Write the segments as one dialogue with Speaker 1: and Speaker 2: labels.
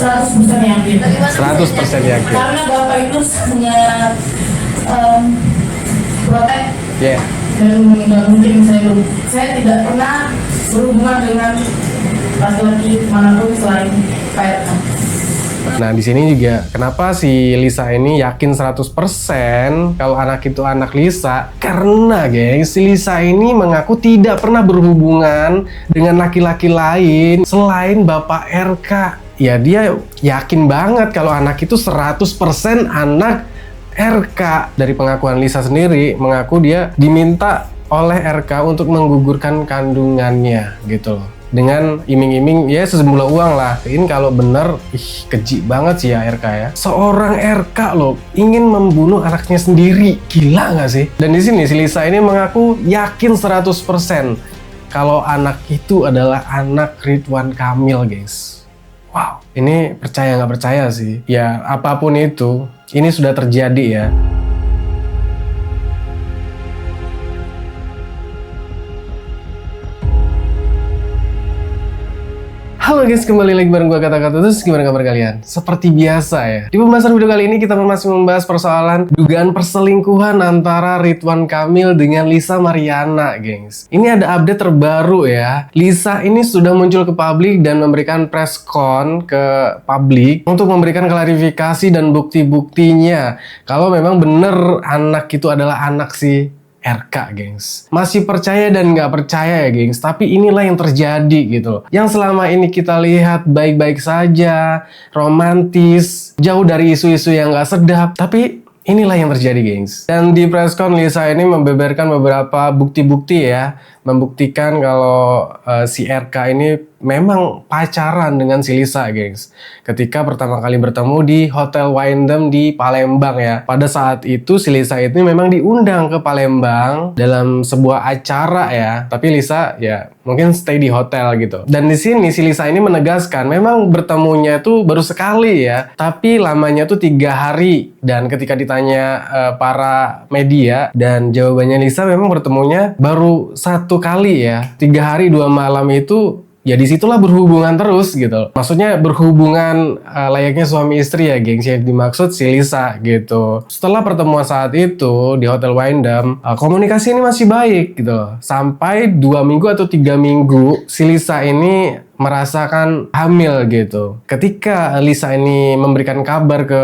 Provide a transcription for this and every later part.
Speaker 1: 100% yakin.
Speaker 2: 100% yakin.
Speaker 1: Karena Bapak itu hanya protek.
Speaker 2: Ya.
Speaker 1: Dan nggak mungkin saya tidak pernah berhubungan dengan laki-laki manapun selain Pak RK.
Speaker 2: Nah, di sini juga kenapa si Lisa ini yakin 100% kalau anak itu anak Lisa? Karena, gengs, si Lisa ini mengaku tidak pernah berhubungan dengan laki-laki lain selain Bapak RK. Ya, dia yakin banget kalau anak itu 100% anak RK. Dari pengakuan Lisa sendiri, mengaku dia diminta oleh RK untuk menggugurkan kandungannya, gitu loh. Dengan iming-iming ya sejumlah uang lah. Ini kalau bener, keji banget sih ya RK ya. Seorang RK loh ingin membunuh anaknya sendiri, gila nggak sih? Dan di sini si Lisa ini mengaku yakin 100% kalau anak itu adalah anak Ridwan Kamil, guys. Wow, ini percaya nggak percaya sih? Ya apapun itu, ini sudah terjadi ya. Halo guys, kembali lagi bareng gue Kata-Kata. Terus gimana kabar kalian? Seperti biasa ya, di pembahasan video kali ini kita masih membahas persoalan dugaan perselingkuhan antara Ridwan Kamil dengan Lisa Mariana, gengs. Ini ada update terbaru ya. Lisa ini sudah muncul ke publik dan memberikan press con ke publik untuk memberikan klarifikasi dan bukti-buktinya kalau memang bener anak itu adalah anak si RK, gengs. Masih percaya dan nggak percaya ya, gengs. Tapi inilah yang terjadi gitu. Yang selama ini kita lihat baik-baik saja, romantis, jauh dari isu-isu yang nggak sedap. Tapi inilah yang terjadi, gengs. Dan di presscon Lisa ini membeberkan beberapa bukti-bukti ya, membuktikan kalau si RK ini memang pacaran dengan si Lisa, gengs. Ketika pertama kali bertemu di Hotel Wyndham di Palembang ya. Pada saat itu si Lisa ini memang diundang ke Palembang dalam sebuah acara ya. Tapi Lisa ya mungkin stay di hotel gitu. Dan di sini si Lisa ini menegaskan memang bertemunya itu baru sekali ya. Tapi lamanya tuh 3 hari. Dan ketika ditanya para media dan jawabannya Lisa memang bertemunya baru 1 kali ya. 3 hari 2 malam itu ya disitulah berhubungan terus gitu. Maksudnya berhubungan layaknya suami istri ya, gengs. Yang dimaksud si Lisa gitu. Setelah pertemuan saat itu di Hotel Wyndham, komunikasi ini masih baik gitu. Sampai 2 minggu atau 3 minggu si Lisa ini merasakan hamil gitu. Ketika Lisa ini memberikan kabar ke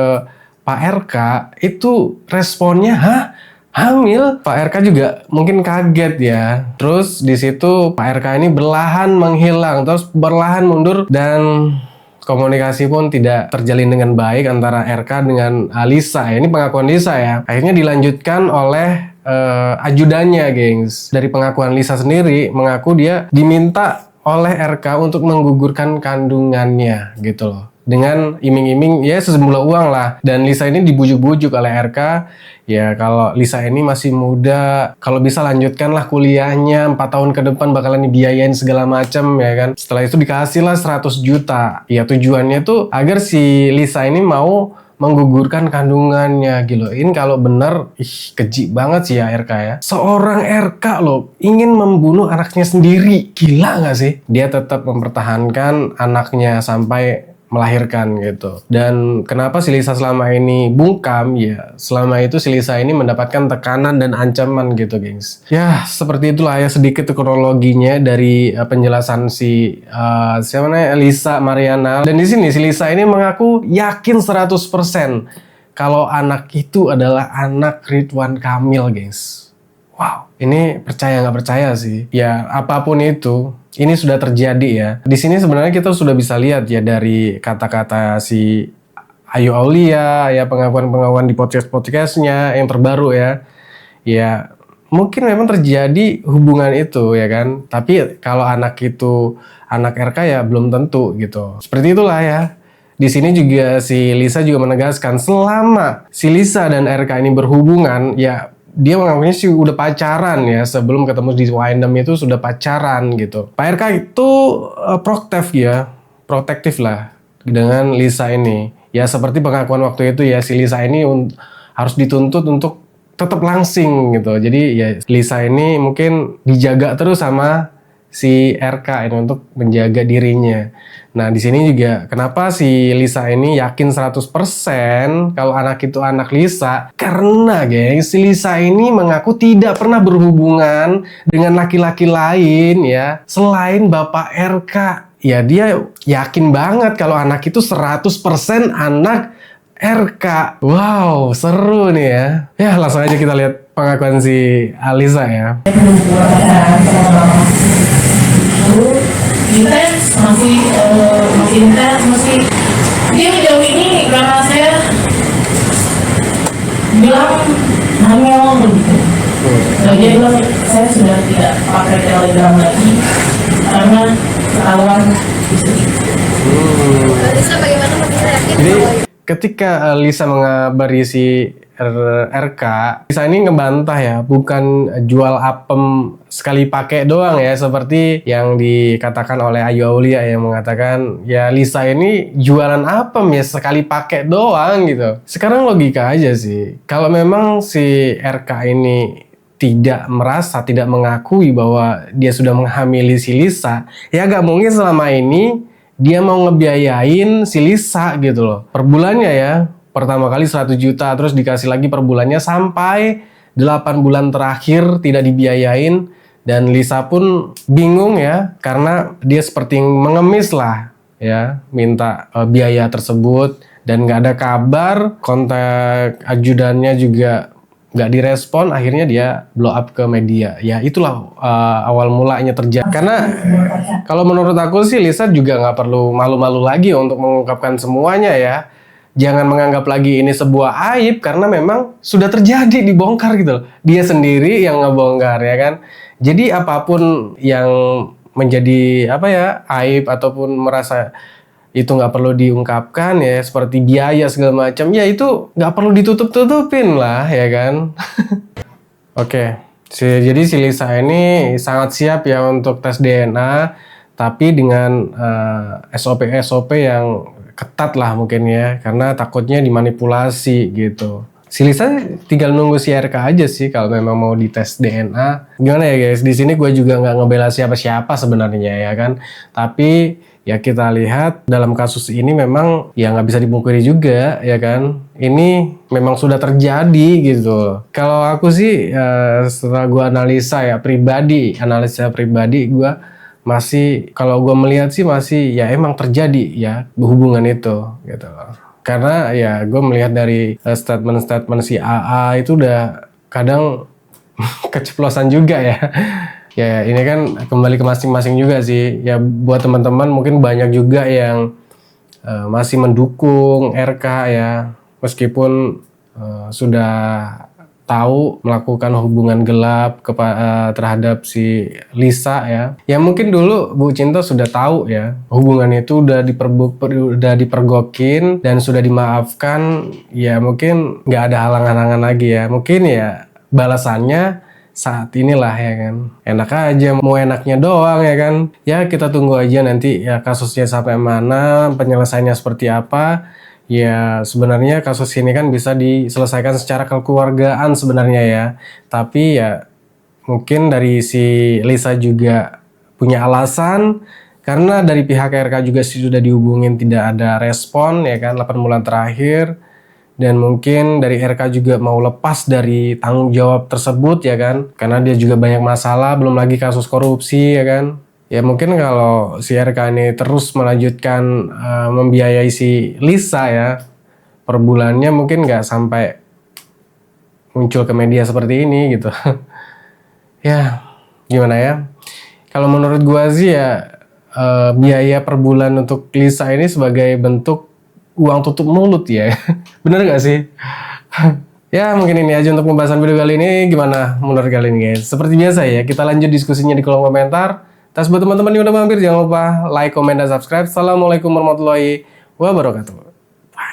Speaker 2: Pak RK, itu responnya, hah? Hamil? Pak RK juga mungkin kaget ya. Terus di situ Pak RK ini berlahan menghilang, terus berlahan mundur dan komunikasi pun tidak terjalin dengan baik antara RK dengan Lisa. Ini pengakuan Lisa ya. Akhirnya dilanjutkan oleh ajudannya, gengs. Dari pengakuan Lisa sendiri mengaku dia diminta oleh RK untuk menggugurkan kandungannya gitu loh. Dengan iming-iming ya sejumlah uang lah. Dan Lisa ini dibujuk-bujuk oleh RK. Ya kalau Lisa ini masih muda, kalau bisa lanjutkanlah kuliahnya, 4 tahun ke depan bakalan dibiayain segala macam ya kan. Setelah itu dikasih lah 100 juta. Ya tujuannya tuh agar si Lisa ini mau menggugurkan kandungannya gitu. Ini kalau bener, keji banget sih ya RK ya. Seorang RK loh ingin membunuh anaknya sendiri, gila nggak sih? Dia tetap mempertahankan anaknya sampai melahirkan gitu. Dan kenapa si Lisa selama ini bungkam? Ya selama itu si Lisa ini mendapatkan tekanan dan ancaman gitu, gengs. Ya seperti itulah ya sedikit kronologinya dari penjelasan si siapa namanya, Lisa Mariana. Dan di sini si Lisa ini mengaku yakin 100% kalau anak itu adalah anak Ridwan Kamil, gengs. Wow, ini percaya nggak percaya sih? Ya apapun itu, ini sudah terjadi ya. Di sini sebenarnya kita sudah bisa lihat ya dari kata-kata si Ayu Aulia ya, pengakuan-pengakuan di podcast-podcastnya yang terbaru ya. Ya mungkin memang terjadi hubungan itu ya kan. Tapi kalau anak itu anak RK ya belum tentu gitu. Seperti itulah ya. Di sini juga si Lisa juga menegaskan selama si Lisa dan RK ini berhubungan ya, dia mengakunya sih udah pacaran ya, sebelum ketemu di Wyndham itu sudah pacaran gitu. Pak RK itu protektif lah dengan Lisa ini. Ya seperti pengakuan waktu itu ya, si Lisa ini harus dituntut untuk tetap langsing gitu. Jadi ya Lisa ini mungkin dijaga terus sama si RK ini untuk menjaga dirinya. Nah, di sini juga kenapa si Lisa ini yakin 100% kalau anak itu anak Lisa? Karena, gengs, si Lisa ini mengaku tidak pernah berhubungan dengan laki-laki lain ya, selain Bapak RK. Ya, dia yakin banget kalau anak itu 100% anak RK. Wow, seru nih ya. Ya, langsung aja kita lihat pengakuan si Alisa ya.
Speaker 1: Intens, masih intens, masih dia jauh ini karena saya bilang hamil begitu. Dan dia bilang saya sudah tidak pakai telegram lagi karena ketahuan istri.
Speaker 3: Lisa bagaimana bisa yakin
Speaker 2: Jadi
Speaker 3: kalau
Speaker 2: ketika Lisa mengabari si RK, Lisa ini ngebantah ya, bukan jual apem sekali pakai doang ya, seperti yang dikatakan oleh Ayu Aulia yang mengatakan ya Lisa ini jualan apem ya sekali pakai doang gitu. Sekarang logika aja sih, kalau memang si RK ini tidak merasa, tidak mengakui bahwa dia sudah menghamili si Lisa, ya gak mungkin selama ini dia mau ngebiayain si Lisa gitu loh. Per bulannya ya, pertama kali 100 juta, terus dikasih lagi per bulannya sampai 8 bulan terakhir tidak dibiayain. Dan Lisa pun bingung ya, karena dia seperti mengemis lah ya, minta biaya tersebut. Dan gak ada kabar, kontak ajudannya juga nggak direspon, akhirnya dia blow up ke media. Ya itulah awal mulanya terjadi. Karena kalau menurut aku sih Lisa juga nggak perlu malu-malu lagi untuk mengungkapkan semuanya ya. Jangan menganggap lagi ini sebuah aib karena memang sudah terjadi, dibongkar gitu loh. Dia sendiri yang ngebongkar ya kan. Jadi apapun yang menjadi apa ya aib ataupun merasa itu nggak perlu diungkapkan ya, seperti biaya segala macam ya, itu nggak perlu ditutup-tutupin lah ya kan. Oke, jadi si Lisa ini sangat siap ya untuk tes DNA, tapi dengan SOP yang ketat lah mungkin ya, karena takutnya dimanipulasi gitu. Si Lisa tinggal nunggu si RK aja sih kalau memang mau dites DNA. Gimana ya guys, di sini gue juga nggak ngebela siapa-siapa sebenarnya ya kan, tapi ya kita lihat dalam kasus ini memang ya nggak bisa dipungkiri juga ya kan. Ini memang sudah terjadi gitu. Kalau aku sih setelah gue analisa pribadi gue masih, kalau gue melihat sih masih ya emang terjadi ya hubungan itu gitu loh. Karena ya gue melihat dari statement si AA itu udah kadang keceplosan juga ya. Ya ini kan kembali ke masing-masing juga sih. Ya buat teman-teman mungkin banyak juga yang masih mendukung RK ya. Meskipun sudah tahu melakukan hubungan gelap terhadap si Lisa ya. Ya mungkin dulu Bu Cinta sudah tahu ya. Hubungan itu udah dipergokin dan sudah dimaafkan. Ya mungkin nggak ada halang-halangan lagi ya. Mungkin ya balasannya saat inilah ya kan. Enak aja, mau enaknya doang ya kan. Ya kita tunggu aja nanti ya kasusnya sampai mana, penyelesaiannya seperti apa. Ya sebenarnya kasus ini kan bisa diselesaikan secara kekeluargaan sebenarnya ya. Tapi ya mungkin dari si Lisa juga punya alasan. Karena dari pihak RK juga sudah dihubungin tidak ada respon ya kan 8 bulan terakhir. Dan mungkin dari RK juga mau lepas dari tanggung jawab tersebut ya kan. Karena dia juga banyak masalah, belum lagi kasus korupsi ya kan. Ya mungkin kalau si RK ini terus melanjutkan membiayai si Lisa ya, per bulannya mungkin nggak sampai muncul ke media seperti ini gitu. Ya gimana ya. Kalau menurut gua sih ya biaya per bulan untuk Lisa ini sebagai bentuk uang tutup mulut ya. Bener gak sih? Ya mungkin ini aja untuk pembahasan video kali ini. Gimana menurut kalian guys? Seperti biasa ya, kita lanjut diskusinya di kolom komentar. Terus buat teman-teman yang udah mampir, jangan lupa like, komen, dan subscribe. Assalamualaikum warahmatullahi wabarakatuh.